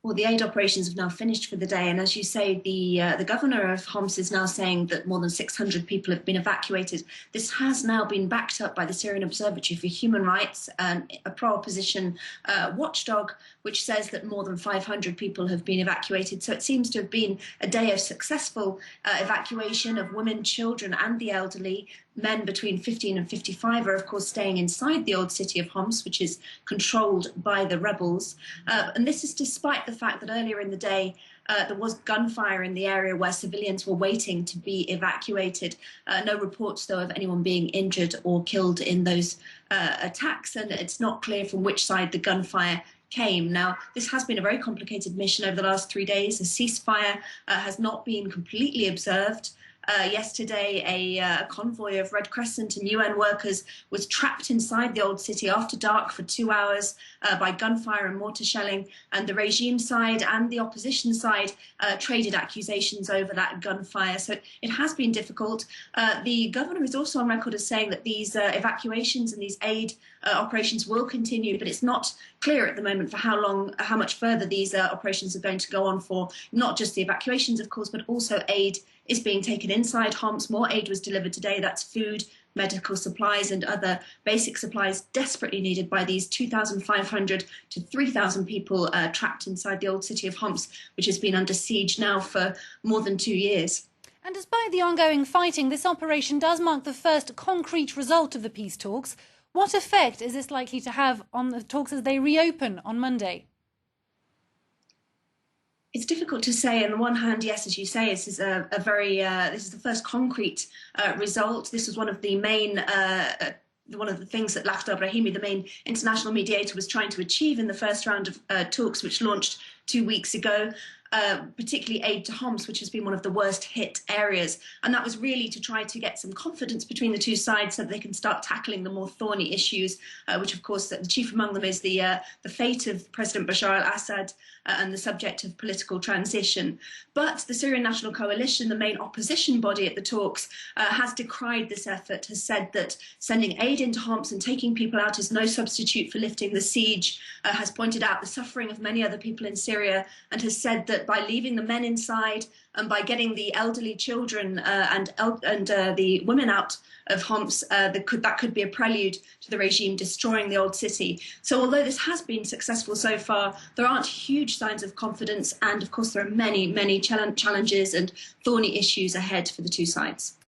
Well, the aid operations have now finished for the day, and as you say, the governor of Homs is now saying that more than 600 people have been evacuated. This has now been backed up by the Syrian Observatory for Human Rights, a pro-opposition watchdog, which says that more than 500 people have been evacuated. So it seems to have been a day of successful evacuation of women, children, and the elderly. Men between 15 and 55 are, of course, staying inside the old city of Homs, which is controlled by the rebels. And this is despite the fact that earlier in the day, there was gunfire in the area where civilians were waiting to be evacuated. No reports, though, of anyone being injured or killed in those attacks, and it's not clear from which side the gunfire came. Now, this has been a very complicated mission over the last 3 days. A ceasefire has not been completely observed. Yesterday, a convoy of Red Crescent and UN workers was trapped inside the old city after dark for 2 hours by gunfire and mortar shelling, and the regime side and the opposition side traded accusations over that gunfire. So it has been difficult. The governor is also on record as saying that these evacuations and these aid operations will continue, but it's not clear at the moment for how long, how much further these operations are going to go on for. Not just the evacuations, of course, but also aid is being taken inside Homs. More aid was delivered today. That's food, medical supplies, and other basic supplies desperately needed by these 2,500 to 3,000 people trapped inside the old city of Homs, which has been under siege now for more than 2 years. And despite the ongoing fighting, this operation does mark the first concrete result of the peace talks. What effect is this likely to have on the talks as they reopen on Monday? It's difficult to say. On the one hand, yes, as you say, this is this is the first concrete result. This was one of the main one of the things that Lakhdar Brahimi, the main international mediator, was trying to achieve in the first round of talks, which launched 2 weeks ago. Particularly aid to Homs, which has been one of the worst hit areas. And that was really to try to get some confidence between the two sides so that they can start tackling the more thorny issues, which of course the chief among them is the fate of President Bashar al-Assad and the subject of political transition. But the Syrian National Coalition, the main opposition body at the talks, has decried this effort, has said that sending aid into Homs and taking people out is no substitute for lifting the siege, has pointed out the suffering of many other people in Syria, and has said that by leaving the men inside and by getting the elderly children and the women out of Homs, that could be a prelude to the regime destroying the old city. So although this has been successful so far, there aren't huge signs of confidence, and of course there are many challenges and thorny issues ahead for the two sides.